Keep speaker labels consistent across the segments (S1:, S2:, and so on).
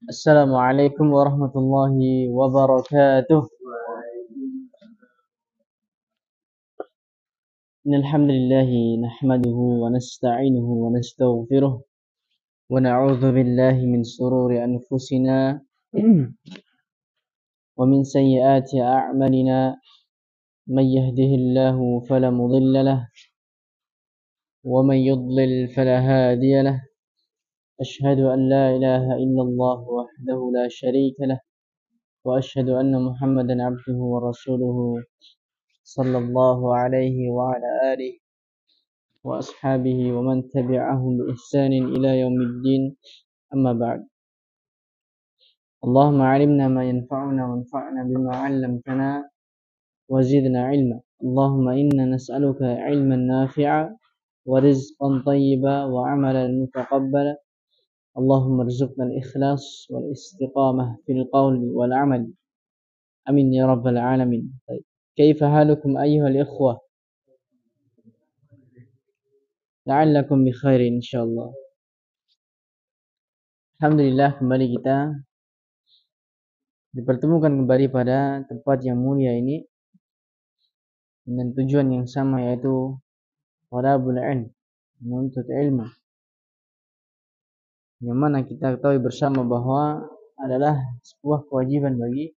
S1: Assalamualaikum warahmatullahi wabarakatuh. Innal hamdalillah nahmaduhu wa nasta'inuhu wa nastaghfiruh wa na'udzu billahi min shururi anfusina wa min sayyiati a'malina may yahdihillahu fala mudilla lahu wa may yudlil fala hadiya lahu. Ashhadu an la ilaha illallah wahdahu la syarika lahu wa ashhadu anna Muhammadan 'abduhu wa rasuluhu sallallahu alaihi wa ala alihi wa ashabihi wa man tabi'ahum bi ihsanin ila yaumiddin, amma ba'd. Allahumma 'allimna ma yanfa'una wanfa'na bima 'allamtana wa zidna 'ilma. Allahumma inna nas'aluka 'ilman nafi'a wa rizqan thayyiba wa 'amalan mutaqabbala. Allahumma rzuqna al-ikhlas wal istiqamah fil qawli wal 'amal. Amin ya rabbal alamin. Kaifa halukum ayyuhal ikhwah? La'allakum bi khairin insyaallah. Alhamdulillah, kembali kita dipertemukan kembali pada tempat yang mulia ini dengan tujuan yang sama, yaitu thalabul ilm, menuntut ilmu, yang mana kita ketahui bersama bahwa adalah sebuah kewajiban bagi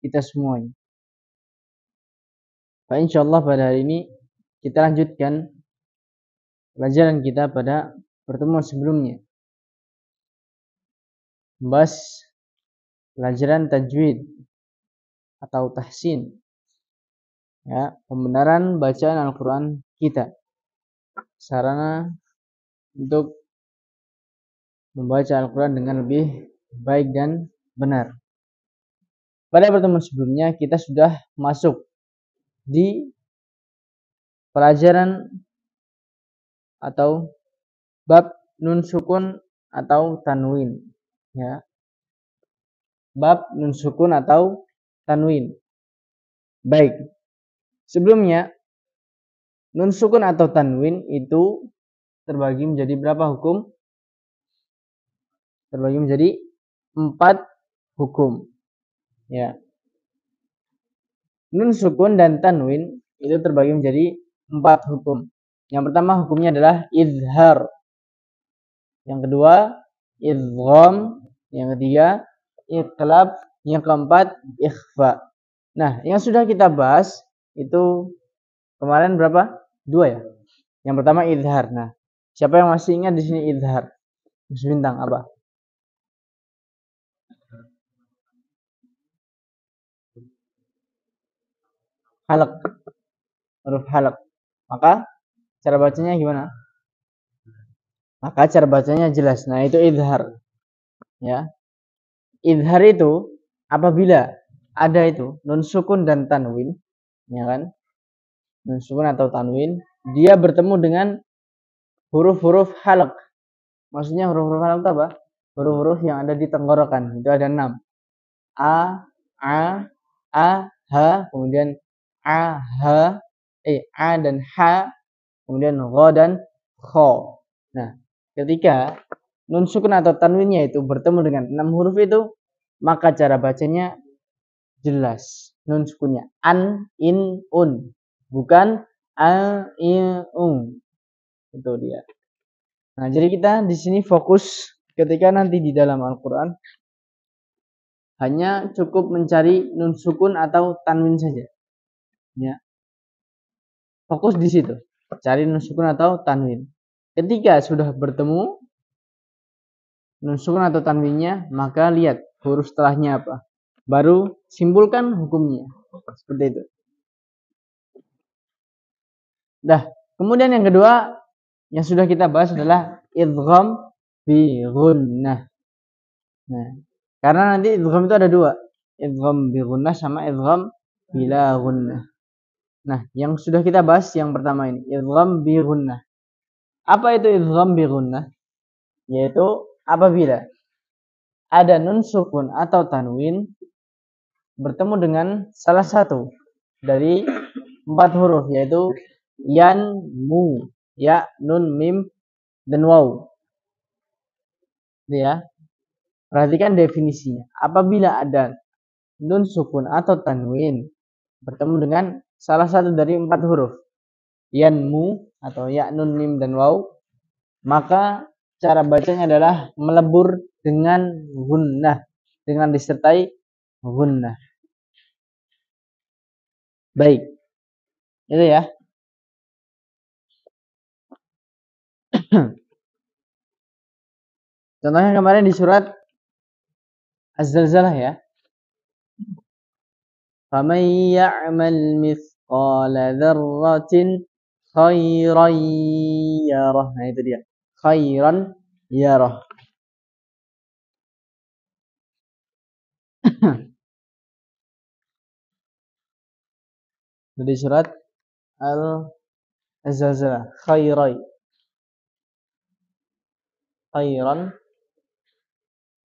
S1: kita semuanya. Insyaallah pada hari ini kita lanjutkan pelajaran kita pada pertemuan sebelumnya, membahas pelajaran tajwid atau tahsin, ya, pembenaran bacaan Al-Quran kita, sarana untuk membaca Al-Quran dengan lebih baik dan benar. Pada pertemuan sebelumnya kita sudah masuk di pelajaran atau bab nun sukun atau tanwin, ya. Bab nun sukun atau tanwin. Baik. Sebelumnya, nun sukun atau tanwin itu terbagi menjadi berapa hukum? Terbagi menjadi 4 hukum, ya. Nun sukun dan tanwin itu terbagi menjadi 4 hukum. Yang pertama hukumnya adalah izhar. Yang kedua idgham. Yang ketiga iqlab. Yang keempat ikhfa. Nah, yang sudah kita bahas itu kemarin berapa? 2 ya. Yang pertama izhar. Nah, siapa yang masih ingat di sini izhar? Bintang apa? Halaq. Huruf halaq. Maka cara bacanya gimana? Maka cara bacanya jelas. Nah, itu izhar. Ya. Izhar itu apabila ada itu nun sukun dan tanwin, ya kan? Nun sukun atau tanwin, dia bertemu dengan huruf-huruf halaq. Maksudnya huruf-huruf halaq itu apa? Huruf-huruf yang ada di tenggorokan. Itu ada 6. A, H, kemudian A dan H, kemudian Gha dan Kha. Nah, ketika nun sukun atau tanwinnya itu bertemu dengan 6 huruf itu, maka cara bacanya jelas. Nun sukunnya an, in, un, bukan a, i, ung. Itu dia. Nah, jadi kita di sini fokus ketika nanti di dalam Al-Quran hanya cukup mencari nun sukun atau tanwin saja, ya. Fokus di situ, cari nun sukun atau tanwin. Ketika sudah bertemu nun sukun atau tanwinnya, maka lihat huruf setelahnya apa, baru simpulkan hukumnya. Seperti itu. Dah, kemudian yang kedua yang sudah kita bahas adalah idgham bi gunnah. Nah, karena nanti idgham itu ada 2, idgham bi gunnah sama idgham bila gunnah. Nah, yang sudah kita bahas yang pertama ini, idgham bi gunnah. Apa itu idgham bi gunnah? Yaitu apabila ada nun sukun atau tanwin bertemu dengan salah satu dari 4 huruf, yaitu yan, mu, ya, nun, mim, dan waw. Ya. Perhatikan definisinya. Apabila ada nun sukun atau tanwin bertemu dengan salah satu dari 4 huruf, yanmu atau ya, nun, mim, dan waw, maka cara bacanya adalah melebur dengan gunnah, dengan disertai gunnah. Baik, itu ya. Contohnya kemarin di surat Az-Zalzalah ya. Faman ya'mal mithqala dzarratin khairan yarah. Nah, itu dia. Khairan yarah. Dari surat Az-Zalzalah. Khairan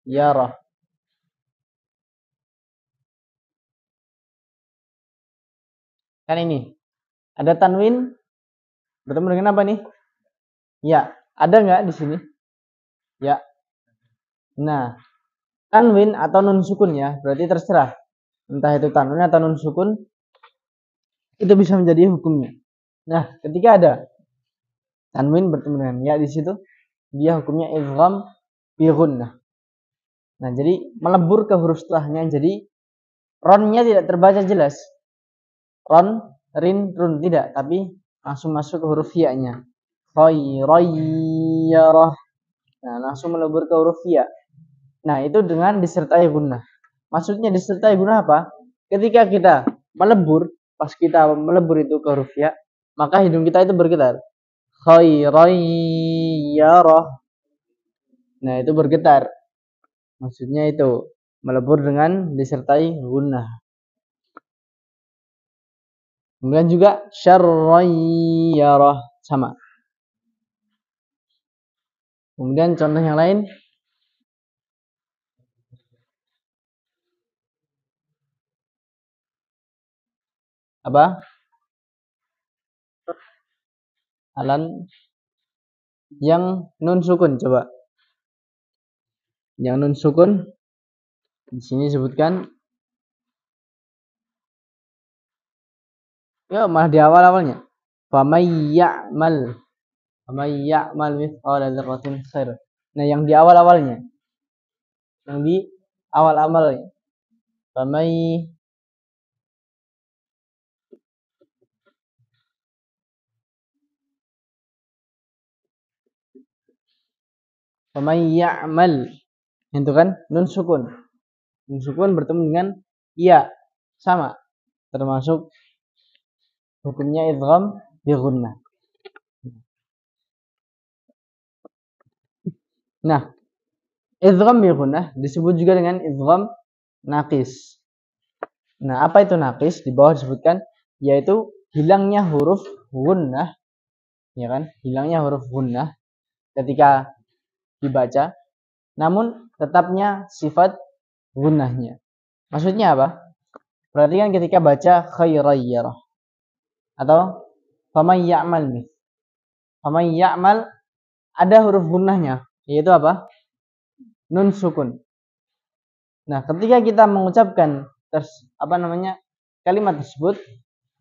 S1: yarah. Kan ini. Ada tanwin bertemu dengan apa nih? Ya, ada nggak di sini? Ya. Nah, tanwin atau nun sukun ya, berarti terserah. Entah itu tanwin atau nun sukun, itu bisa menjadi hukumnya. Nah, ketika ada tanwin bertemu dengan ya di situ, dia hukumnya idgham bi gunnah. Nah, jadi melebur ke huruf setelahnya, jadi ronnya tidak terbaca jelas. Ron, rin, run tidak, tapi langsung masuk ke huruf ya-nya. Khairayyarah. Nah, langsung melebur ke huruf ya. Nah, itu dengan disertai gunnah. Maksudnya disertai gunnah apa? Ketika kita melebur, pas kita melebur itu ke huruf ya, maka hidung kita itu bergetar. Khairayyarah. Nah, itu bergetar. Maksudnya itu melebur dengan disertai gunnah. Kemudian juga syarrayyarah, sama. Kemudian contoh yang lain. Apa? Alan yang nun sukun, coba. Yang nun sukun di sini disebutkan. Ya, malah di awal-awalnya. Famay ya'mal mithqala dzarratin khair. Nah, yang di awal-awalnya. Yang di awal-awalnya. Famay ya'mal. Itu kan nun sukun. Nun sukun bertemu dengan ya, sama. Termasuk hukumnya idgham bi gunnah. Nah, idgham bi gunnah disebut juga dengan idgham naqis. Nah, apa itu naqis? Di bawah disebutkan yaitu hilangnya huruf gunnah, ya kan? Hilangnya huruf gunnah ketika dibaca, namun tetapnya sifat gunnahnya. Maksudnya apa? Perhatikan ketika baca khairayyarah atau faman ya'mal mith. Faman ya'mal ada huruf gunnahnya, yaitu apa? Nun sukun. Nah, ketika kita mengucapkan kalimat tersebut,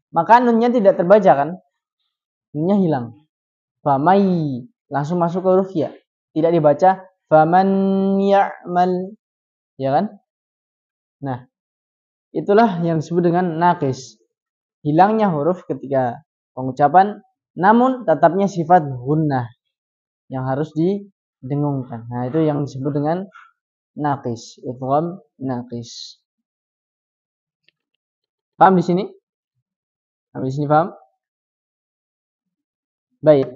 S1: maka nunnya tidak terbaca kan? Nunnya hilang. Famai langsung masuk ke huruf ya. Tidak dibaca faman ya'mal, ya kan? Nah, itulah yang disebut dengan naqis. Hilangnya huruf ketika pengucapan, namun tetapnya sifat gunnah yang harus didengungkan. Nah, itu yang disebut dengan naqis, idgham naqis. Paham di sini? Paham di sini, paham? Baik.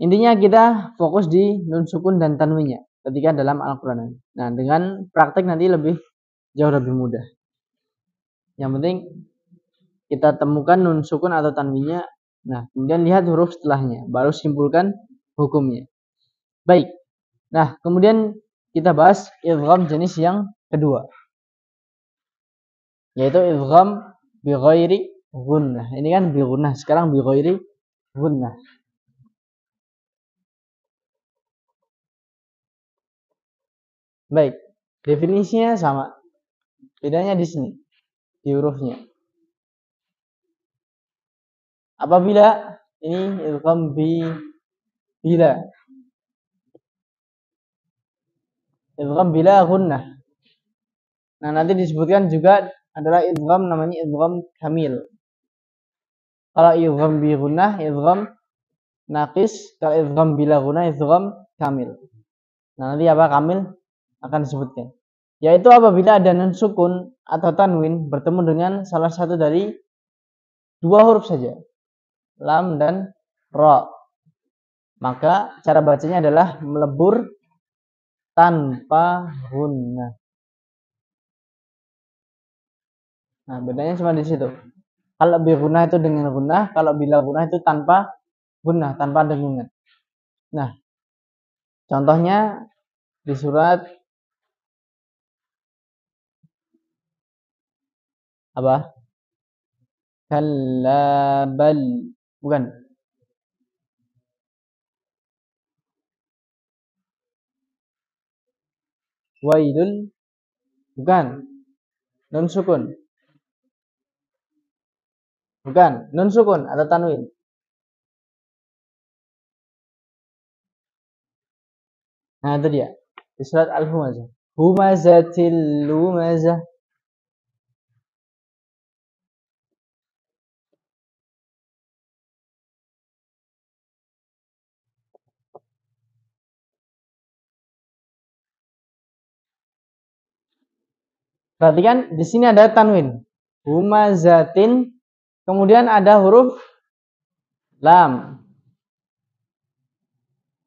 S1: Intinya kita fokus di nun sukun dan tanwinnya ketika dalam Al-Qur'an. Nah, dengan praktek nanti jauh lebih mudah. Yang penting kita temukan nun sukun atau tanwinnya. Nah, kemudian lihat huruf setelahnya, baru simpulkan hukumnya. Baik. Nah, kemudian kita bahas idgham jenis yang kedua, yaitu idgham bi ghairi gunnah. Ini kan bi gunnah, sekarang bi ghairi gunnah. Baik, definisinya sama. Bedanya di sini, di hurufnya. Apabila ini idgham bila. Idgham bila gunnah. Nah, nanti disebutkan juga adalah idgham namanya idgham kamil. Kalau idgham bi gunnah, idgham naqis, kalau idgham bila gunnah, idgham kamil. Nah, nanti apa kamil akan disebutkan. Yaitu apabila ada nun sukun atau tanwin bertemu dengan salah satu dari dua huruf saja, lam dan ra. Maka cara bacanya adalah melebur tanpa gunnah. Nah, bedanya cuma di situ. Kalau bi gunnah itu dengan gunnah, kalau bila gunnah itu tanpa gunnah, tanpa dengungan. Nah, contohnya di surat apa? Kalla bal, bukan. Wailul, bukan. Nun sukun. Bukan, nun sukun atau tanwin. Nah, itu dia. Di surat Al-Humazah. Humazatil lumazah. Perhatikan di sini ada tanwin. Humazatin, kemudian ada huruf lam.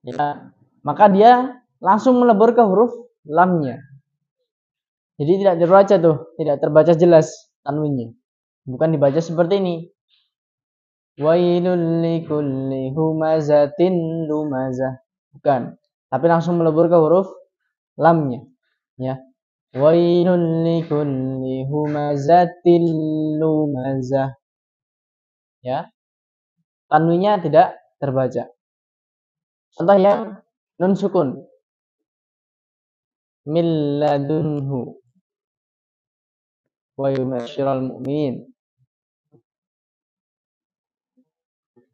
S1: Ya, maka dia langsung melebur ke huruf lamnya. Jadi tidak terbaca tuh, tidak terbaca jelas tanwinnya. Bukan dibaca seperti ini. Wailul likulli humazatin lumazah. Bukan, tapi langsung melebur ke huruf lamnya. Ya. Wailul likulli humazatin lumazah. Ya. Tanwinnya tidak terbaca. Contoh yang nun sukun. Min ladunhu wa yubasyiral mu'minin.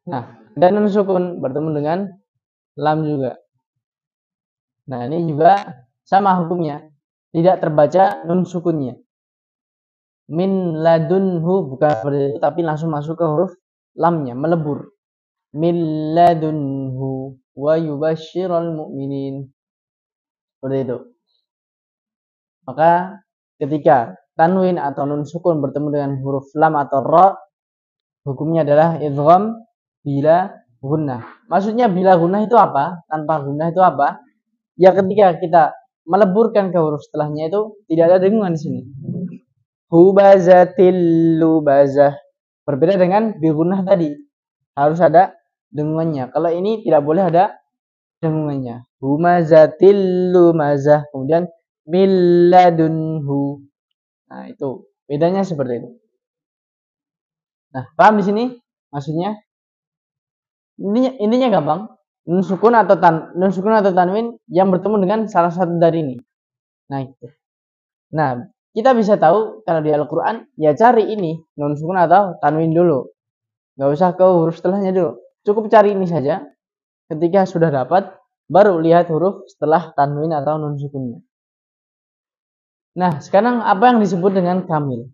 S1: Nah, dan nun sukun bertemu dengan lam juga. Nah, ini juga sama hukumnya. Tidak terbaca nun sukunnya. Min ladunhu bukan seperti itu, tapi langsung masuk ke huruf lamnya, melebur. Min ladunhu wa yubasyiral mu'minin. Seperti itu. Maka ketika tanwin atau nun sukun bertemu dengan huruf lam atau ra, hukumnya adalah idgham bila gunnah. Maksudnya bila gunnah itu apa? Tanpa gunnah itu apa? Ya ketika kita meleburkan ke huruf setelahnya itu tidak ada dengungan di sini. Hubazatil lubazah. Berbeda dengan bi gunnah tadi. Harus ada dengungannya. Kalau ini tidak boleh ada dengungannya. Humazatil lumazah. Kemudian milladunhu. Nah, itu bedanya seperti itu. Nah, paham di sini maksudnya? Intinya gampang. Nun sukun atau tanwin yang bertemu dengan salah satu dari ini. Nah, itu. Nah, kita bisa tahu kalau di Al-Qur'an ya cari ini nun sukun atau tanwin dulu. Enggak usah ke huruf setelahnya dulu. Cukup cari ini saja. Ketika sudah dapat baru lihat huruf setelah tanwin atau nun sukunnya. Nah, sekarang apa yang disebut dengan kamil?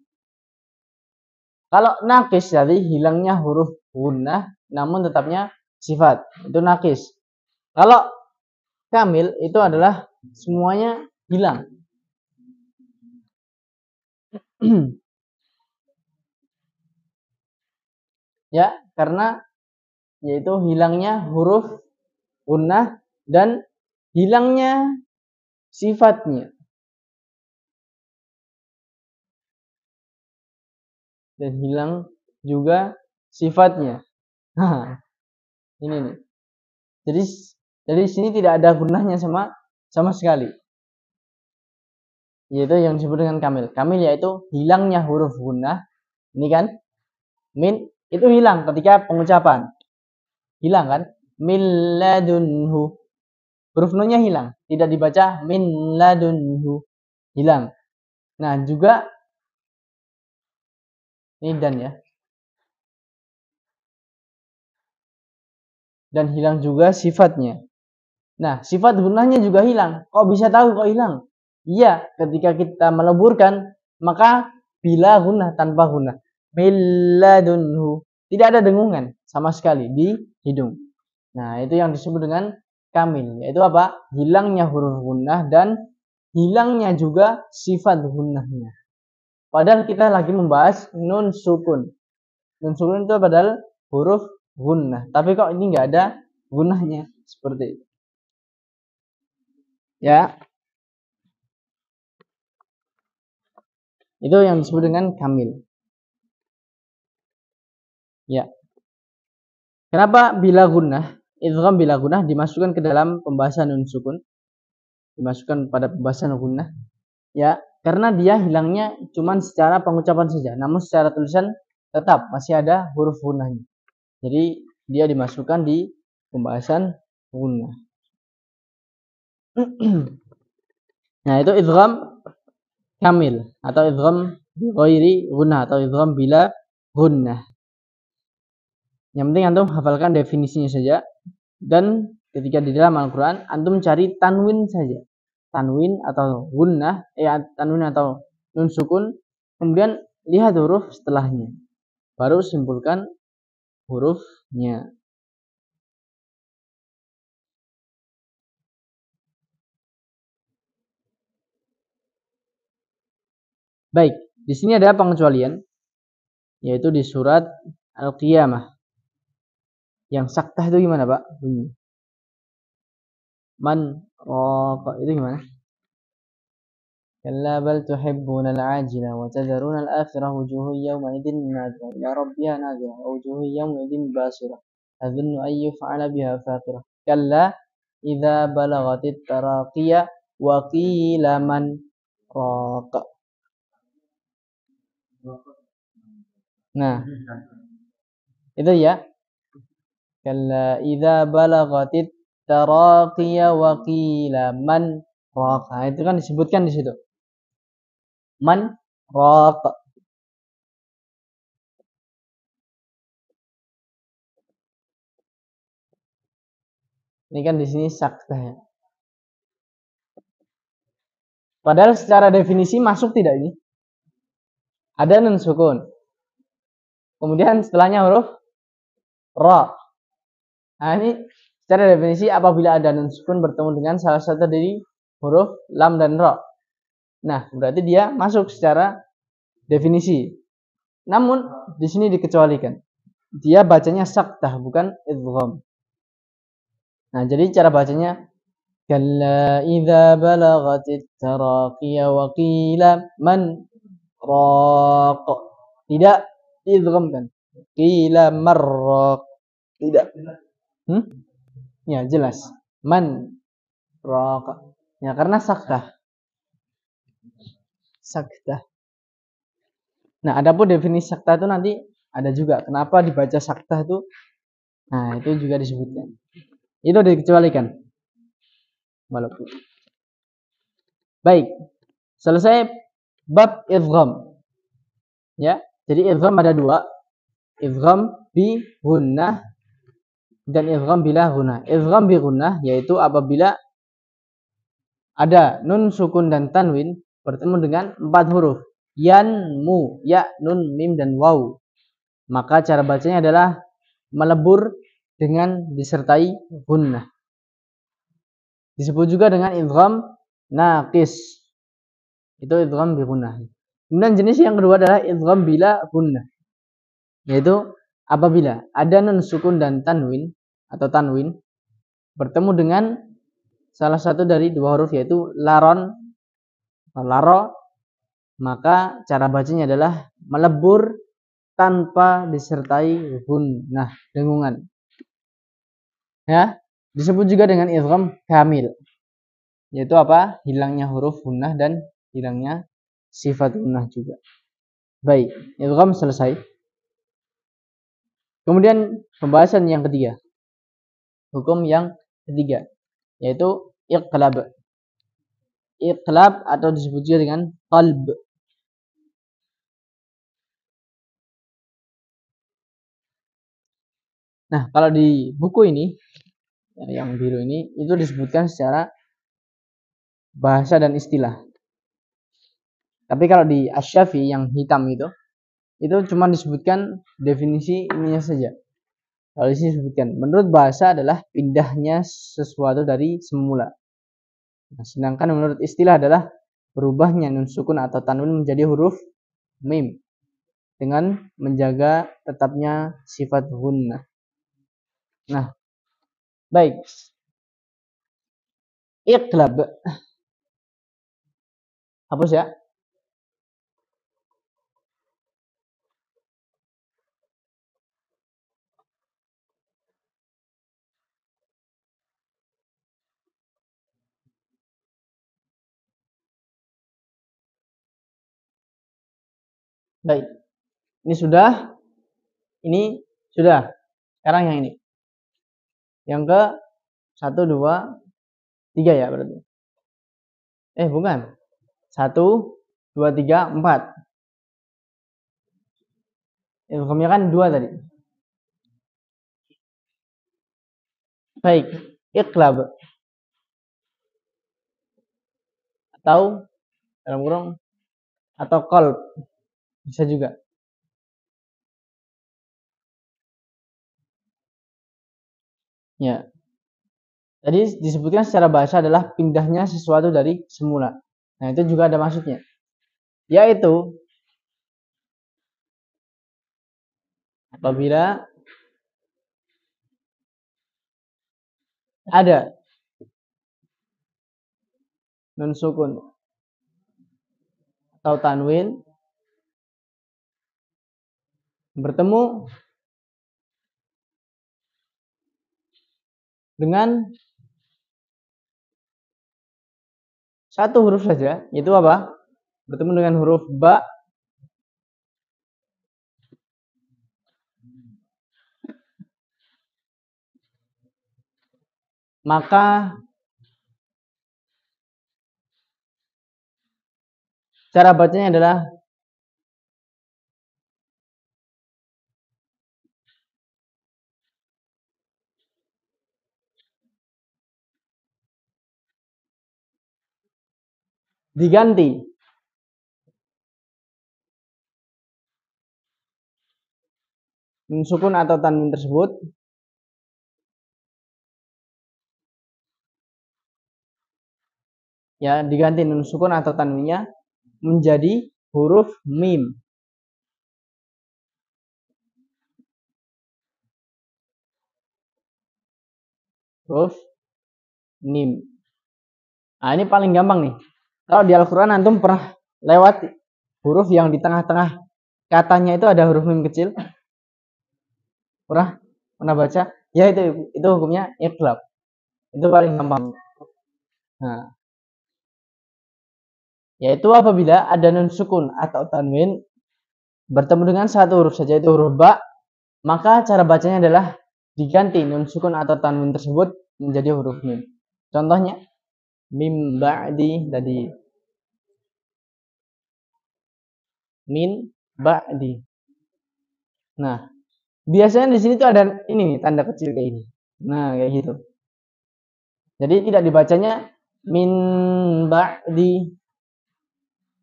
S1: Kalau nakis jadi hilangnya huruf gunnah namun tetapnya sifat. Itu nakis. Kalau kamil itu adalah semuanya hilang. Ya, karena yaitu hilangnya huruf gunnah dan hilangnya sifatnya. Dan hilang juga sifatnya. Nah, ini nih. Jadi di sini tidak ada gunnahnya sama sekali. Yaitu yang disebut dengan kamil. Kamil yaitu hilangnya huruf gunnah. Ini kan min itu hilang ketika pengucapan. Hilang kan? Min ladunhu. Huruf nunnya hilang. tidak dibaca min ladunhu, hilang. Nah, juga ini dan ya. Dan hilang juga sifatnya. Nah, sifat gunnahnya juga hilang. Kok bisa tahu kok hilang? Iya, ketika kita meleburkan, maka bila gunnah tanpa gunnah. Milladunhu. Tidak ada dengungan sama sekali di hidung. Nah, itu yang disebut dengan kamil. Yaitu apa? Hilangnya huruf gunnah dan hilangnya juga sifat gunnahnya. Padahal kita lagi membahas nun sukun. Nun sukun itu padahal huruf gunnah. Tapi kok ini nggak ada gunnahnya. Seperti itu. Ya. Itu yang disebut dengan kamil. Ya. Kenapa bila gunnah, idgham bila gunnah dimasukkan ke dalam pembahasan nun sukun? Dimasukkan pada pembahasan gunnah. Ya, karena dia hilangnya cuma secara pengucapan saja, namun secara tulisan tetap masih ada huruf gunnahnya. Jadi dia dimasukkan di pembahasan gunnah. Nah, itu idgham kamil atau idgham bi ghairi gunnah atau idgham bila gunnah. Yang penting antum hafalkan definisinya saja, dan ketika di dalam Al-Quran antum cari tanwin saja, tanwin atau gunnah, tanwin atau nun sukun, kemudian lihat huruf setelahnya, baru simpulkan hurufnya. Baik, di sini ada pengecualian, yaitu di surat Al-Qiyamah. Yang saktah itu gimana, Pak? Bunyi. Man raqa itu gimana? Kalla bal tuhibbuna al-ajila wa tadharuna al-akhirah wujuhun yawma idzin nadhira ila rabbiha nadhira wa wujuhun yawma idzin basirah tadhunnu an yuf'ala biha faqirah. Kalla idza balagatit taraqiya wa qila man raqa. Nah, itu ya. Kalla idza balagatit taraqiya wa qila man raqa. Itu kan disebutkan di situ. Man raqa. Ini kan di sini saktah ya. Padahal secara definisi masuk tidak ini? Ada nun sukun. Kemudian setelahnya huruf ra. Nah, ini secara definisi apabila ada nun sukun bertemu dengan salah satu dari huruf lam dan ra. Nah, berarti dia masuk secara definisi. Namun di sini dikecualikan. Dia bacanya saktah bukan idgham. Nah, jadi cara bacanya kalla idza balagatit taraqiya wa qila man raq. Tidak idgham kan. Qila marraq. Tidak. Ya, jelas. Man raq. Ya, karena saktah. Saktah. Nah, adapun definisi saktah itu nanti ada juga. Kenapa dibaca saktah itu? Nah, itu juga disebutkan. Itu dikecualikan. Walaupun. Baik. Selesai bab idgham. Ya, jadi idgham ada dua. Idgham bi gunnah dan idgham bila gunnah. Idgham bi gunnah yaitu apabila ada nun sukun dan tanwin bertemu dengan 4 huruf. Yan, mu, ya, nun, mim, dan waw. Maka cara bacanya adalah melebur dengan disertai gunnah. Disebut juga dengan idgham naqis. Itu idgham bi gunnah. Kemudian jenis yang kedua adalah idgham bila gunnah. Yaitu apabila ada nun sukun dan tanwin atau tanwin bertemu dengan salah satu dari dua huruf yaitu laron atau laro, maka cara bacanya adalah melebur tanpa disertai gunnah, dengungan. Ya, disebut juga dengan idgham kamil. Yaitu apa? Hilangnya huruf gunnah dan hilangnya sifat gunnah juga. Baik, idgham selesai. Kemudian pembahasan yang ketiga. Hukum yang ketiga yaitu iqlab. iqlab atau disebut juga dengan qalb. Nah, kalau di buku ini yang biru ini itu disebutkan secara bahasa dan istilah. Tapi kalau di Asy-Syafi'i yang hitam itu cuma disebutkan definisi ininya saja. Kalau di sini disebutkan menurut bahasa adalah pindahnya sesuatu dari semula. Nah, sedangkan menurut istilah adalah berubahnya nun sukun atau tanwin menjadi huruf mim dengan menjaga tetapnya sifat gunnah. Nah, baik. Iqlab. Hapus ya. Baik. Ini sudah. Ini sudah. Sekarang yang ini. Yang ke 1, 2, 3 ya berarti. Bukan. 1, 2, 3, 4. Idghamnya kan 2 tadi. Baik. Iqlab. Atau dalam kurung atau qalb. Bisa juga. Ya. Tadi disebutkan secara bahasa adalah pindahnya sesuatu dari semula. Nah, itu juga ada maksudnya. Yaitu apabila ada nun sukun atau tanwin bertemu dengan satu huruf saja, yaitu apa? Bertemu dengan huruf ba, maka cara bacanya adalah diganti nun sukun atau tanwin tersebut ya, diganti nun sukun atau tanwinnya menjadi huruf mim. Huruf mim. Nah, ini paling gampang nih. Kalau di Al-Quran antum pernah lewat huruf yang di tengah-tengah katanya itu ada huruf mim kecil? Pernah baca? Ya, itu hukumnya iqlab. Itu paling gampang. Nah, yaitu apabila ada nun sukun atau tanwin bertemu dengan satu huruf saja, itu huruf ba, maka cara bacanya adalah diganti nun sukun atau tanwin tersebut menjadi huruf mim. Contohnya mim ba'di tadi, min ba'di. Nah, biasanya di sini tuh ada ini tanda kecil kayak ini. Nah, kayak gitu. Jadi tidak dibacanya min ba'di,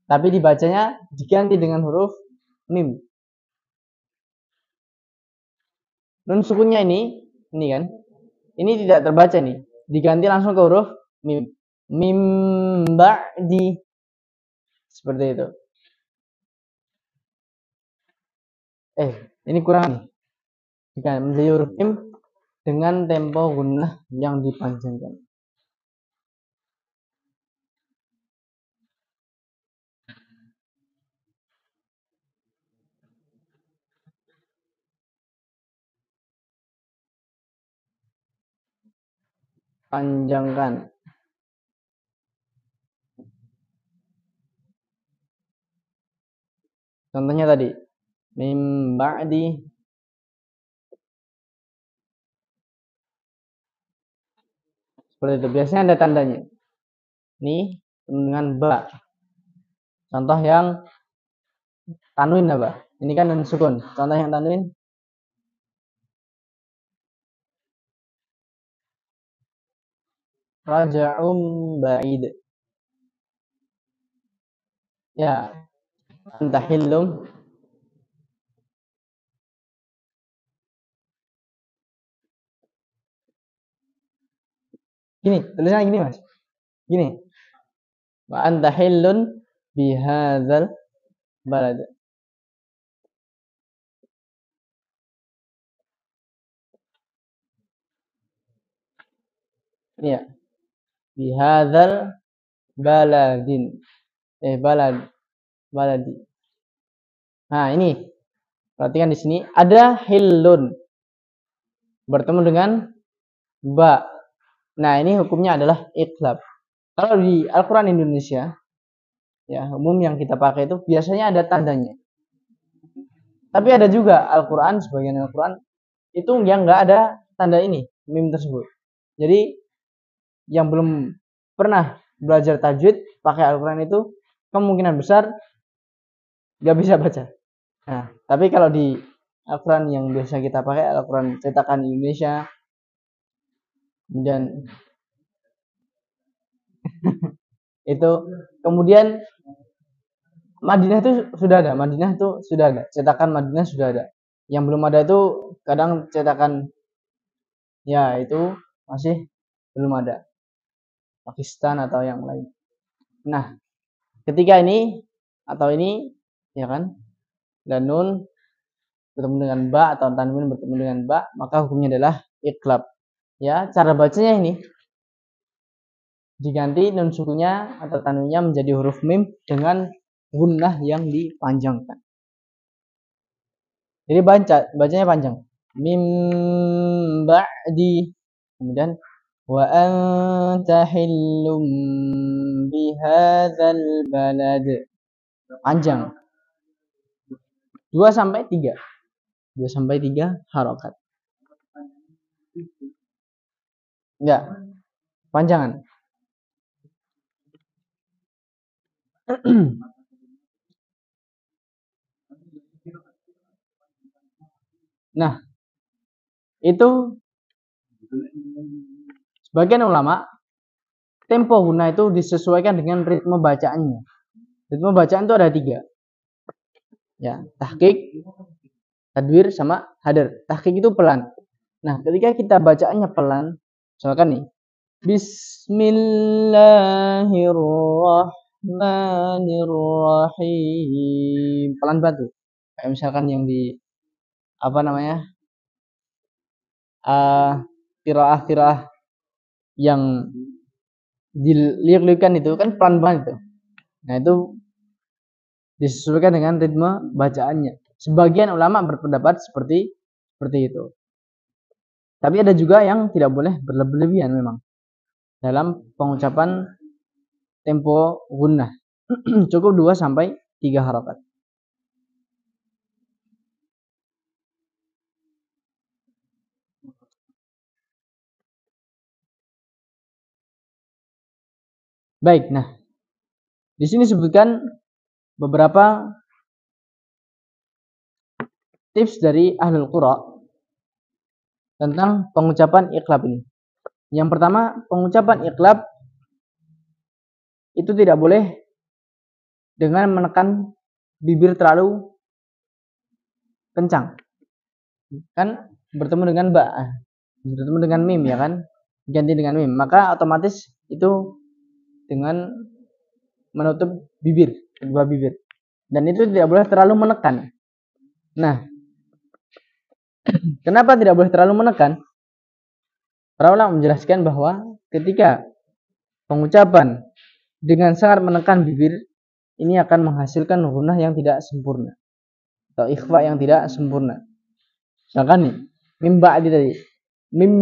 S1: tapi dibacanya diganti dengan huruf mim. Nun sukunnya ini kan, ini tidak terbaca nih, diganti langsung ke huruf mim. Mim ba'di, seperti itu. Ini kurang nih. Jika menjadi huruf mim dengan tempo gunnah yang dipanjangkan. Panjangkan. Contohnya tadi mim ba'di, seperti itu. Biasanya ada tandanya. Nih, dengan ba. Contoh yang tanwin apa? Ini kan nun sukun. Contoh yang tanwin. Raja'um ba'id. Ya, antahillum. Gini, tulisannya gini, Mas. Gini. Wa antahillun bihadzal balad. Ini ya. Bihadzal baladin. Baladi. Nah, ini. Perhatikan di sini ada hillun bertemu dengan ba. Nah, ini hukumnya adalah iqlab. Kalau di Al-Qur'an Indonesia, ya, umum yang kita pakai itu biasanya ada tandanya. Tapi ada juga Al-Qur'an, sebagian Al-Qur'an itu yang enggak ada tanda ini, mim tersebut. Jadi yang belum pernah belajar tajwid pakai Al-Qur'an itu kemungkinan besar nggak bisa baca. Nah, tapi kalau di Al-Qur'an yang biasa kita pakai, Al-Qur'an cetakan Indonesia, dan itu kemudian Madinah itu sudah ada, cetakan Madinah sudah ada. Yang belum ada itu kadang cetakan ya itu masih belum ada, Pakistan atau yang lain. Nah, ketika ini atau ini ya kan, dan nun bertemu dengan ba atau tanwin bertemu dengan ba, maka hukumnya adalah iqlab. Ya, cara bacanya ini diganti nun sukunya atau tanwinnya menjadi huruf mim dengan gunnah yang dipanjangkan. Jadi bacanya panjang. Mim ba'di. Kemudian wa anta hillum bihadzal balad. Panjang. 2 sampai 3. 2 sampai 3 harokat. Enggak. Panjangan. Nah, itu sebagian ulama tempo guna itu disesuaikan dengan ritme bacaannya. Ritme bacaan itu ada 3. Ya, tahqiq, tadwir sama hadar. Tahqiq itu pelan. Nah, ketika kita bacaannya pelan, misalkan nih, Bismillahirrahmanirrahim. Pelan banget. Kayak misalkan yang di apa namanya? Qiraah yang diliuk-liukan itu kan pelan banget itu. Nah, itu disesuaikan dengan ritme bacaannya. Sebagian ulama berpendapat seperti itu. Tapi ada juga yang tidak boleh berlebihan memang dalam pengucapan tempo gunnah. Cukup 2 sampai 3 harokat. Baik, nah di sini sebutkan beberapa tips dari ahlul qura tentang pengucapan iqlab ini. Yang pertama, pengucapan iqlab itu tidak boleh dengan menekan bibir terlalu kencang. Kan bertemu dengan ba, bertemu dengan mim ya kan? Ganti dengan mim, maka otomatis itu dengan menutup bibir, kedua bibir. Dan itu tidak boleh terlalu menekan. Nah, kenapa tidak boleh terlalu menekan? Para ulama menjelaskan bahwa ketika pengucapan dengan sangat menekan bibir, ini akan menghasilkan gunnah yang tidak sempurna atau ikhfa yang tidak sempurna. Misalkan nih, mim ba'di tadi. Mim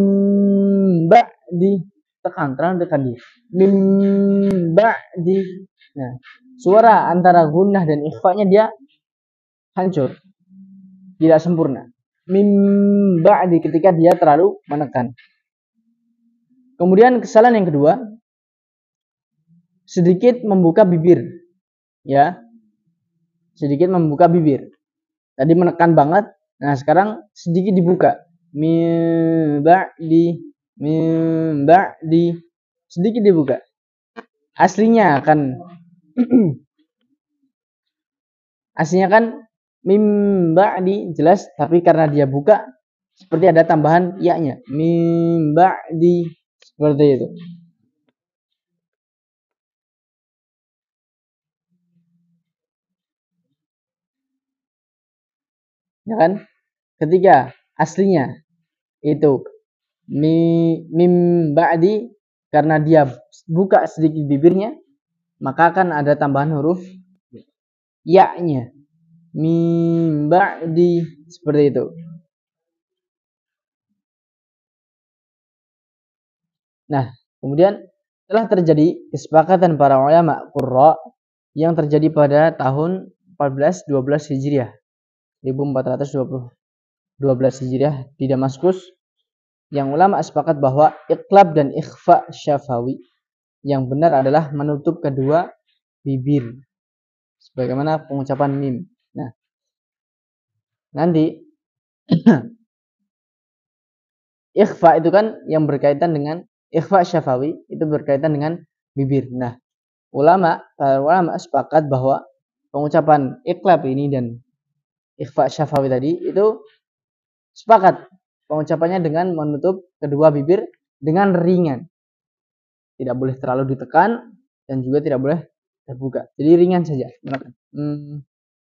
S1: ba'di tekan, tekan di. Mim ba'di. Nah, suara antara gunnah dan ikhfanya dia hancur. Tidak sempurna. Mim ba'di ketika dia terlalu menekan. Kemudian kesalahan yang kedua, sedikit membuka bibir, ya, sedikit membuka bibir. Tadi menekan banget, nah sekarang sedikit dibuka. Min ba'di, sedikit dibuka. Aslinya kan aslinya kan mim ba'di jelas, tapi karena dia buka seperti ada tambahan ya-nya. Mim ba'di, seperti itu. Ya kan? Ketika aslinya itu mim ba'di, karena dia buka sedikit bibirnya, maka akan ada tambahan huruf ya-nya. Mim ba'di, seperti itu. Nah, kemudian telah terjadi kesepakatan para ulama qurra yang terjadi pada tahun 1412 Hijriah, 1412 Hijriah di Damaskus, yang ulama sepakat bahwa iqlab dan ikhfa syafawi yang benar adalah menutup kedua bibir sebagaimana pengucapan mim. Nah, nanti ikhfa itu kan yang berkaitan dengan ikhfa syafawi, itu berkaitan dengan bibir. Nah, ulama sepakat bahwa pengucapan iqlab ini dan ikhfa syafawi tadi itu sepakat pengucapannya dengan menutup kedua bibir dengan ringan. Tidak boleh terlalu ditekan dan juga tidak boleh terbuka. Jadi ringan saja.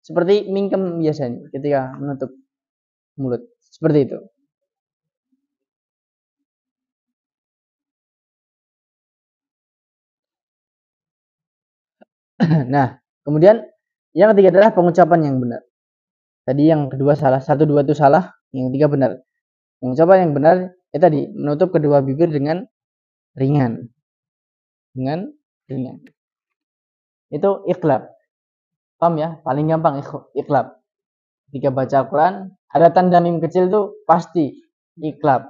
S1: Seperti mingkem biasanya ketika menutup mulut. Seperti itu. Nah, kemudian yang ketiga adalah pengucapan yang benar. Tadi yang kedua salah, 1, 2 itu salah, yang ketiga benar. Pengucapan yang benar tadi menutup kedua bibir dengan ringan. Dengan ringan. Itu iqlab. Paham ya? Paling gampang iqlab. Ketika baca Al-Quran, ada tanda mim kecil itu pasti iqlab.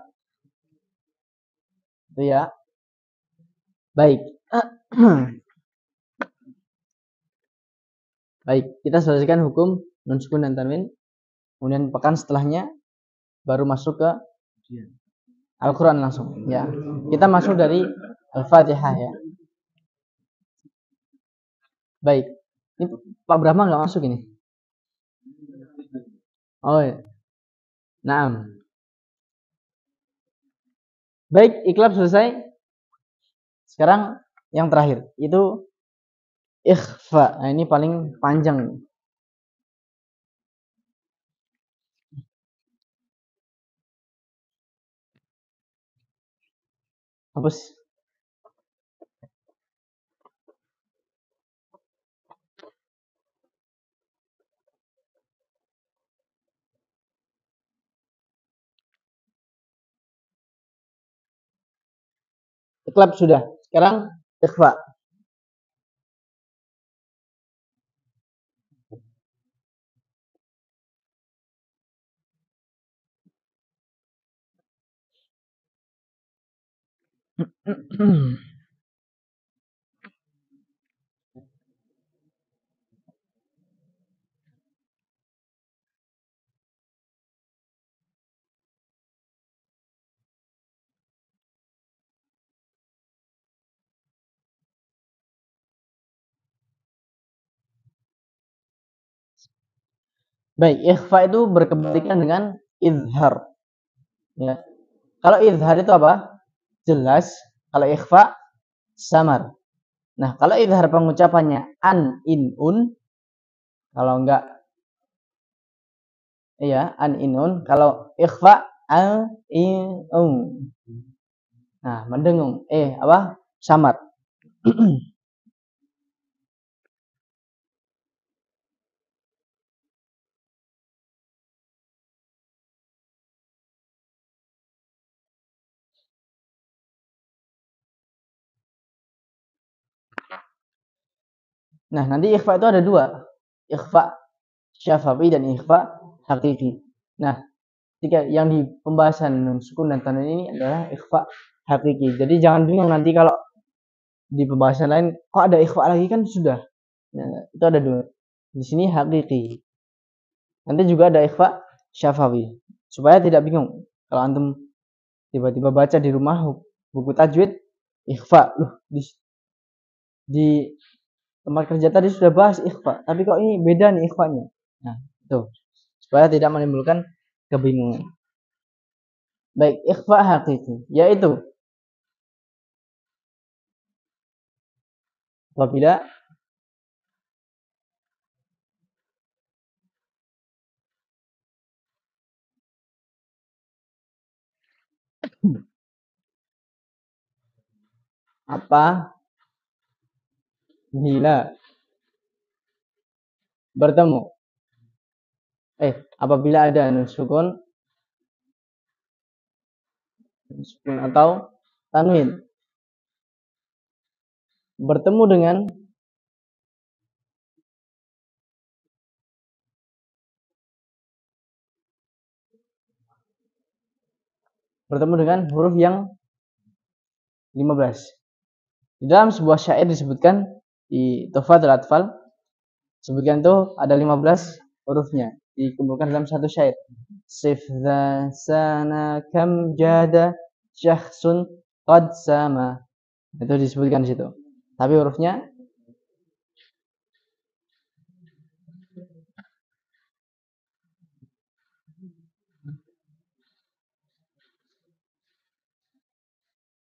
S1: Itu ya. Baik. Baik, kita selesaikan hukum nun sukun dan tanwin. Kemudian pekan setelahnya baru masuk ke Al-Quran langsung. Ya, kita masuk dari Al-Fatihah ya. Baik, ini Pak Brahma nggak masuk ini. Oh ya. Naam. Baik, iqlab selesai. Sekarang yang terakhir itu ikhfa. Nah, ini paling panjang. Hapus. Iqlab sudah. Sekarang ikhfa. Baik, ikhfa itu berkebalikan dengan izhar. Ya. Kalau izhar itu apa? Jelas. Kalau ikhfa samar. Nah, kalau izhar pengucapannya an, in, un. Kalau enggak, iya, an, in, un. Kalau ikhfa al, in, un. Nah, mendengung. Apa? Samar. Nah, nanti ikhfa itu ada dua. Ikhfa syafawi dan ikhfa hakiki. Nah, ketika yang di pembahasan nun sukun dan tanwin ini adalah ikhfa hakiki. Jadi jangan bingung nanti kalau di pembahasan lain kok ada ikhfa lagi kan sudah. Nah, itu ada dua. Di sini hakiki. Nanti juga ada ikhfa syafawi. Supaya tidak bingung. Kalau antum tiba-tiba baca di rumah buku tajwid ikhfa, loh di tempat kerja tadi sudah bahas ikhfa, tapi kok ini beda nih ikhfanya. Nah, itu supaya tidak menimbulkan kebingungan. Baik, ikhfa hakiki yaitu apabila apa bila bertemu apabila ada nun sukun atau tanwin bertemu dengan huruf yang 15. Di dalam sebuah syair disebutkan di Tuhfatul Atfal sebutkan itu ada 15 hurufnya dikumpulkan dalam satu syair. Sifza sana kam jada syakhsun qad sama. Itu disebutkan di situ. Tapi hurufnya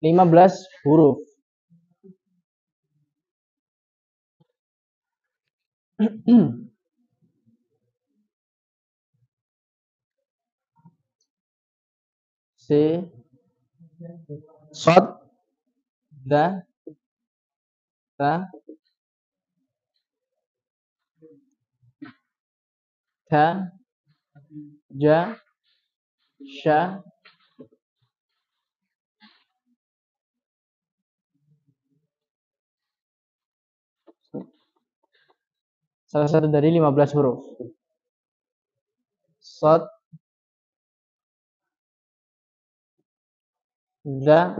S1: 15 huruf. C Sod Da Ta Ka Ja Sha. Salah satu dari 15 huruf. Sod Da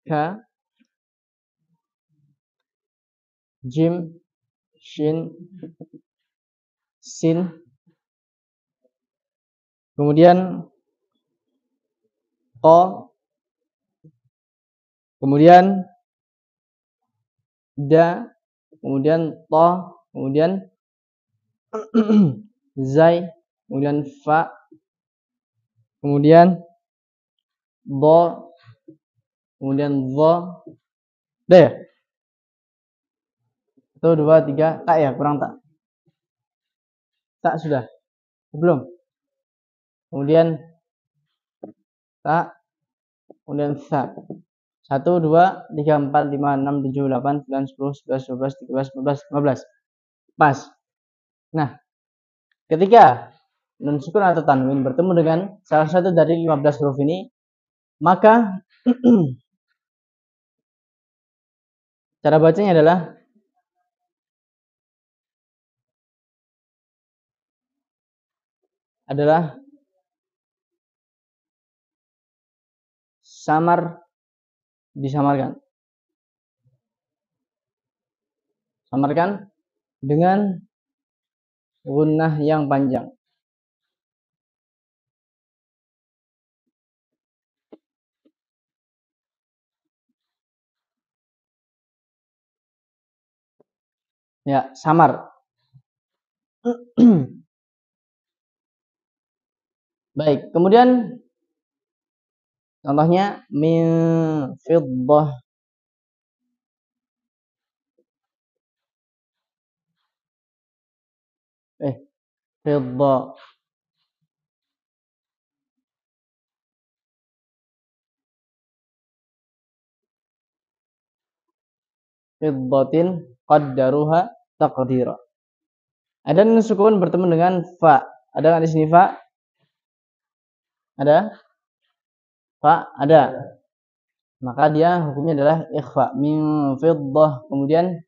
S1: Ka Jim Shin Sin. Kemudian To. Kemudian Da. Kemudian To. Kemudian Zai. Kemudian Fa. Kemudian Do. Kemudian Dho. Udah ya? Itu 2, 3. Tak ya? Kurang tak? Tak sudah? Belum? Kemudian tak. Kemudian sa. 1, 2, 3, 4, 5, 6, 7, 8, 9, 10, 11, 12, 13, 14, 15. Pas. Nah, ketika nun sukun atau tanwin bertemu dengan salah satu dari 15 huruf ini, maka cara bacanya adalah samar, disamarkan. Samarkan dengan gunnah yang panjang. Ya, samar. Baik, kemudian contohnya min fiddah. Fiddah. Fiddatin qaddaruha taqdira. Ada nun sukun bertemu dengan fa. Ada nggak di sini fa? Ada? Fa? Ada. Maka dia hukumnya adalah ikhfa. Min fiddah. Kemudian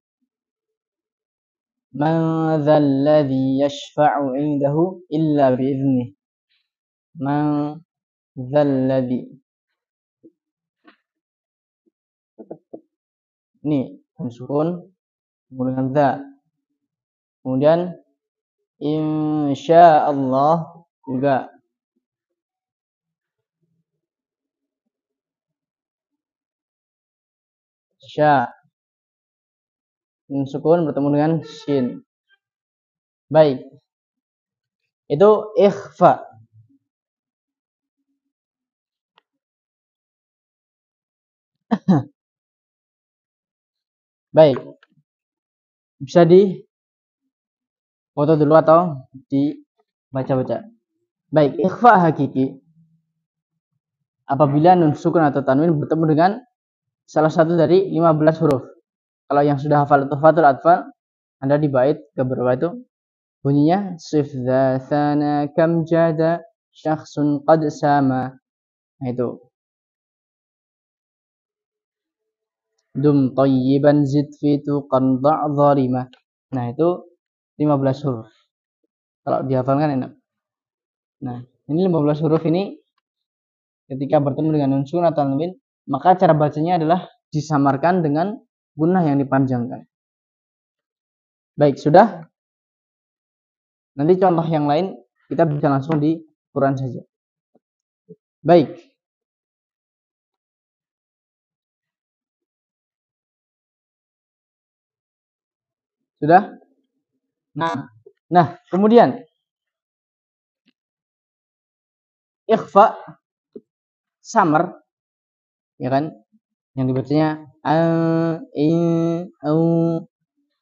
S1: man dzalladzi yashfa'u 'indahu illa bi'idzni. Man dzalladzi. Ini nun sukun kemudian dza. Kemudian insyaallah juga. Sya. Nun sukun bertemu dengan shin. Baik. Itu ikhfa. Baik. Bisa di foto dulu atau dibaca-baca. Baik, ikhfa hakiki apabila nun sukun atau tanwin bertemu dengan salah satu dari 15 huruf. Kalau yang sudah hafal tuhfatul atfal, Anda di bait keberapa itu bunyinya sif dza sana kam jada syakhsun qad sama. Nah itu. Dum tayyiban zid fi tuqan da' zalimah. Nah itu 15 huruf. Kalau dihafalkan enak. Nah, ini 15 huruf ini ketika bertemu dengan nun sukun atau tanwin, maka cara bacanya adalah disamarkan dengan gunnah yang dipanjangkan. Baik, sudah. Nanti contoh yang lain kita bisa langsung di Quran saja. Baik. Sudah? Nah, kemudian ikhfa samar, ya kan? Yang dibacanya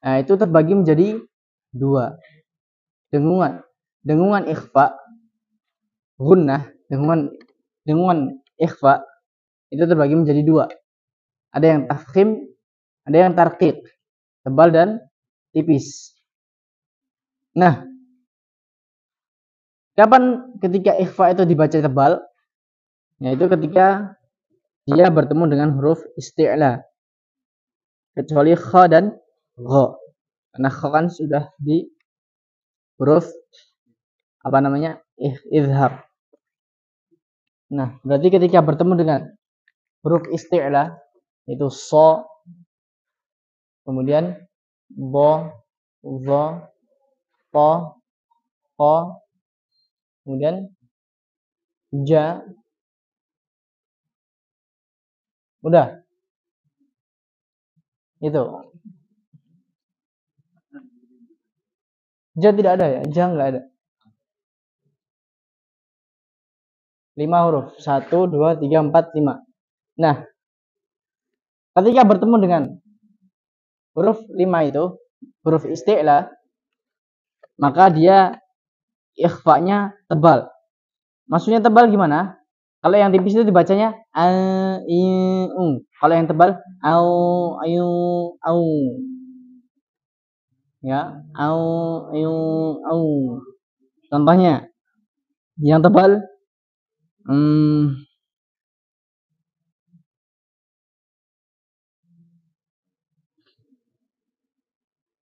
S1: nah itu terbagi menjadi dua. Dengungan ikhfa, gunnah, dengungan ikhfa itu terbagi menjadi dua. Ada yang tafkhim, ada yang tarqiq, tebal dan tipis. Nah, kapan ketika ikhfa itu dibaca tebal? Yaitu ketika dia bertemu dengan huruf isti'la. Kecuali kha dan gha. Karena kha kan sudah di huruf apa namanya? Izhar. Nah, berarti ketika bertemu dengan huruf isti'la yaitu so, kemudian bo, dha, ta, qa, kemudian ja. Udah. Itu. Ja tidak ada ya? Ja enggak ada. 5 huruf. 1, 2, 3, 4, 5. Nah, ketika bertemu dengan huruf 5 itu, huruf isti'la, maka dia ikhfa-nya tebal. Maksudnya tebal gimana? Kalau yang tipis itu dibacanya kalau yang tebal au. Ya, au. Contohnya yang tebal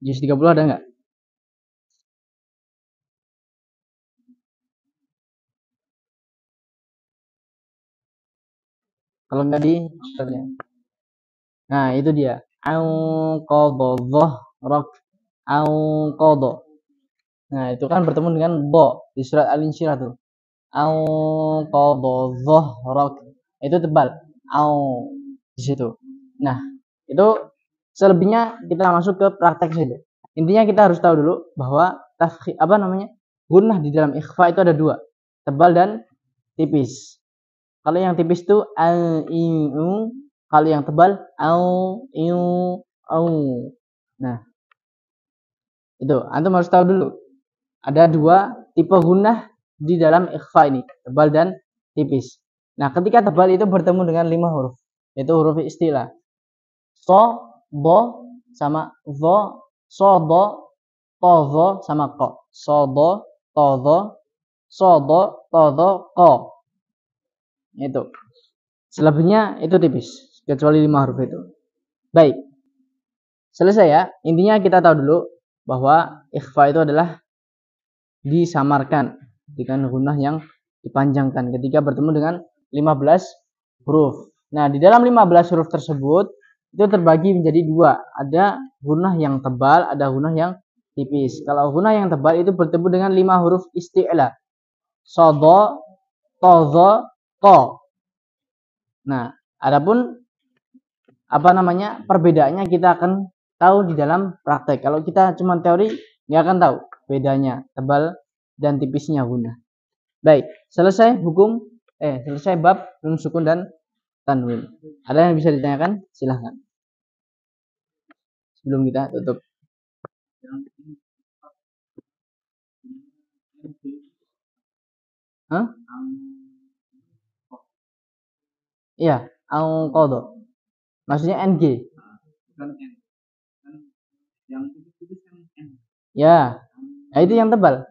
S1: juz 30 ada enggak? Kalau enggak di nah, itu dia. Au qadha dhahrak au qadha. Nah, itu kan bertemu dengan bo di surat Al-Insyirah tuh. Au qadha dhahrak. Itu tebal. Au di situ. Nah, itu selebihnya kita masuk ke praktek saja. Intinya kita harus tahu dulu bahwa gunnah di dalam ikhfa itu ada dua, tebal dan tipis. Kalau yang tipis itu kalau yang tebal au. Nah, itu antum harus tahu dulu. Ada dua tipe gunnah di dalam ikhfa ini, tebal dan tipis. Nah, ketika tebal itu bertemu dengan 5 huruf, yaitu huruf istilah. So, bo sama zo, so do, to zo sama ko. So do, to zo, so do, to zo, ko. Itu. Selebihnya itu tipis, kecuali 5 huruf itu. Baik. Selesai ya. Intinya kita tahu dulu bahwa ikhfa itu adalah disamarkan dengan gunnah yang dipanjangkan ketika bertemu dengan 15 huruf. Nah, di dalam 15 huruf tersebut itu terbagi menjadi dua. Ada gunnah yang tebal, ada gunnah yang tipis. Kalau gunnah yang tebal itu bertemu dengan 5 huruf isti'la. Sodo, tozo, to. Nah, adapun perbedaannya kita akan tahu di dalam praktek. Kalau kita cuma teori, nggak akan tahu bedanya tebal dan tipisnya gunnah. Baik, selesai bab nun sukun dan tanwin. Ada yang bisa ditanyakan? Silahkan. Sebelum kita tutup. Hah? Iya, al-qadha. Maksudnya NG. Ya, nah itu yang tebal.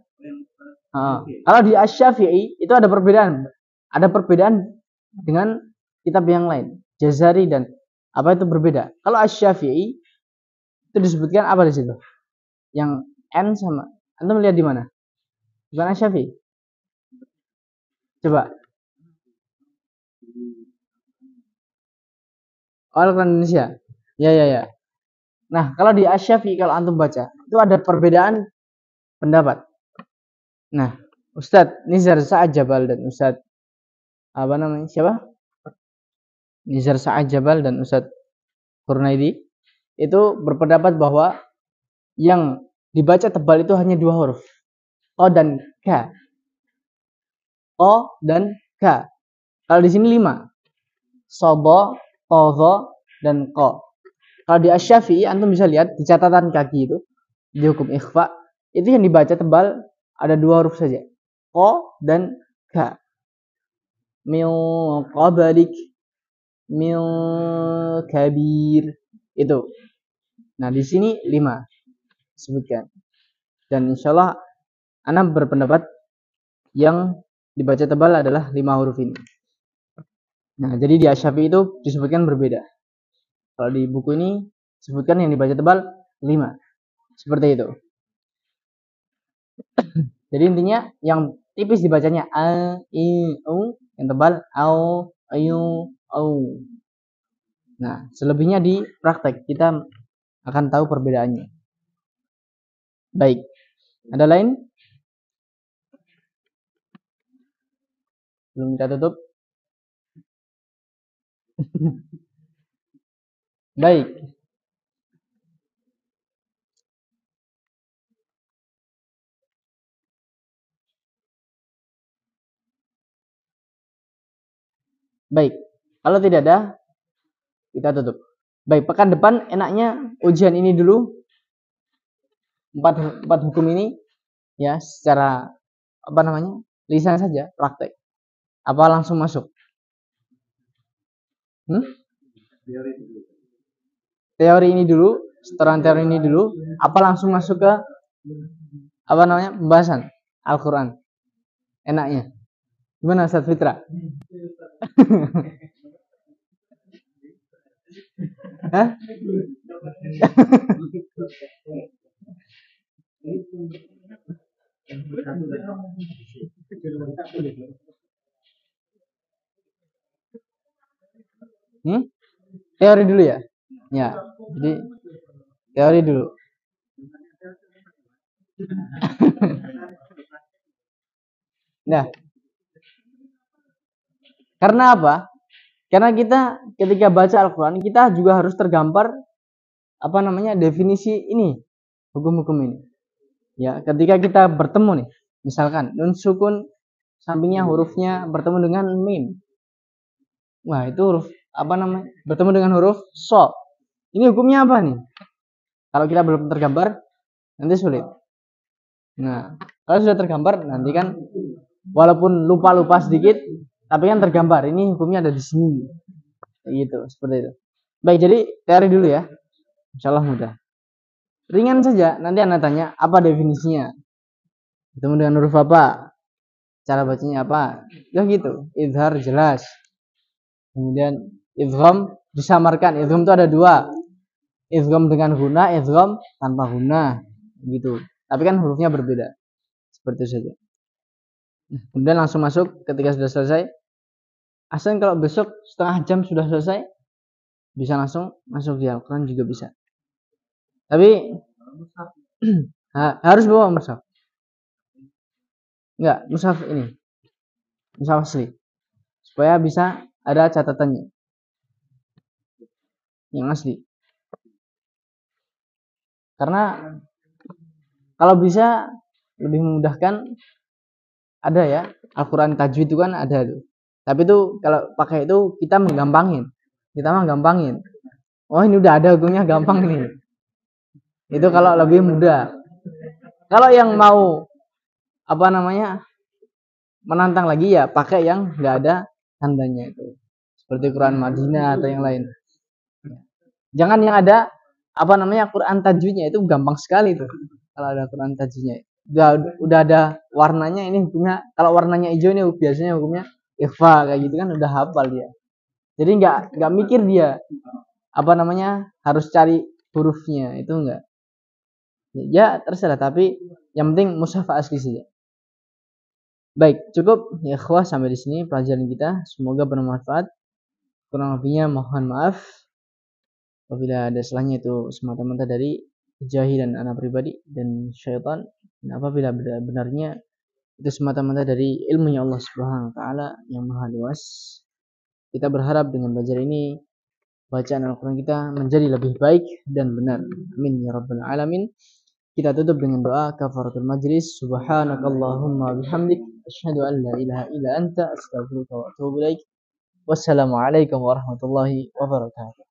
S1: Kalau di Asy-Syafi'i itu ada perbedaan. Ada perbedaan dengan kitab yang lain. Jazari dan apa itu berbeda. Kalau Asy-Syafi'i itu disebutkan apa di situ? Yang N sama. Anda melihat di mana? Bukan Asy-Syafi'i. Coba. Al-Quran Indonesia. Ya. Nah, kalau di Asy-Syafi'i kalau antum baca, itu ada perbedaan pendapat. Nah, Ustadz Nizar Sa'ad Jabal dan Ustadz siapa? Nizar Sa'ad Jabal dan Ustadz Qurnaidi itu berpendapat bahwa yang dibaca tebal itu hanya 2 huruf. O dan K. O dan K. Kalau di sini 5. Sobo, tozo, dan ko. Kalau di Asy-Syafi'i antum bisa lihat di catatan kaki itu di hukum ikhfa itu yang dibaca tebal ada 2 huruf saja. Ko dan K. Min qablik min kabir itu. Nah, di sini 5 sebutkan. Dan insyaallah ana berpendapat yang dibaca tebal adalah 5 huruf ini. Nah, jadi di Asy-Syafi'i itu disebutkan berbeda. Kalau di buku ini sebutkan yang dibaca tebal 5. Seperti itu. Jadi intinya yang tipis dibacanya a, i, u, yang tebal au, ayu, au. Nah, selebihnya di praktek kita akan tahu perbedaannya. Baik. Ada lain? Belum kita tutup. Baik. Baik. Kalau tidak ada, kita tutup. Baik, pekan depan enaknya ujian ini dulu. 4 hukum ini ya secara lisan saja, praktek. Apa langsung masuk? Teori ini dulu, setoran teori ini dulu, apa langsung masuk ke pembahasan Al-Quran? Enaknya gimana Ustaz Fitra? Hah? Teori dulu ya? Ya, jadi teori dulu. Nah, karena apa? Karena kita ketika baca Al-Quran kita juga harus tergambar definisi ini, hukum-hukum ini. Ya, ketika kita bertemu nih, misalkan nun sukun sampingnya hurufnya bertemu dengan mim. Wah, itu huruf bertemu dengan huruf so. Ini hukumnya apa nih? Kalau kita belum tergambar nanti sulit. Nah, kalau sudah tergambar nanti kan walaupun lupa-lupa sedikit tapi kan tergambar ini hukumnya ada di sini. Gitu, seperti itu. Baik, jadi teori dulu ya. Insyaallah mudah. Ringan saja, nanti Anda tanya apa definisinya. Bertemu dengan huruf apa? Cara bacanya apa? Ya gitu. Idhar jelas. Kemudian idgham disamarkan. Idgham itu ada 2. Idgham dengan guna, idgham tanpa guna. Gitu. Tapi kan hurufnya berbeda. Seperti itu saja. Kemudian langsung masuk ketika sudah selesai. Asal kalau besok setengah jam sudah selesai, bisa langsung masuk di Al-Quran juga bisa. Tapi harus bawa mushaf. Enggak, mushaf ini. Mushaf asli. Supaya bisa ada catatannya. Yang asli. Karena kalau bisa lebih memudahkan ada ya, Al-Quran tajwid itu kan ada tuh. Tapi itu kalau pakai itu kita menggampangin. Kita mah gampangin. Oh, ini udah ada hukumnya, gampang ini. Itu kalau lebih mudah. Kalau yang mau menantang lagi ya pakai yang nggak ada tandanya itu. Seperti Quran Madinah atau yang lain. Jangan yang ada Quran tajwidnya, itu gampang sekali tuh. Kalau ada Quran tajwidnya, udah ada warnanya, ini hukumnya. Kalau warnanya hijau ini biasanya hukumnya ikhfa kayak gitu kan, udah hafal dia. Jadi nggak mikir dia harus cari hurufnya, itu enggak. Ya terserah, tapi yang penting mushaf asli saja. Baik, cukup ya ikhwah, sampai di sini pelajaran kita. Semoga bermanfaat. Kurang lebihnya mohon maaf. Apabila ada salahnya itu semata-mata dari kejahilan anak pribadi dan syaitan. Dan apabila benarnya itu semata-mata dari ilmunya Allah Subhanahu wa taala yang maha luas. Kita berharap dengan belajar ini bacaan Al-Quran kita menjadi lebih baik dan benar. Amin ya rabbal alamin. Kita tutup dengan doa kafaratul majlis. Subhanakallahumma bihamdik asyhadu an la ilaha illa anta astaghfiruka wa atubu ilaik. Wassalamualaikum warahmatullahi wabarakatuh.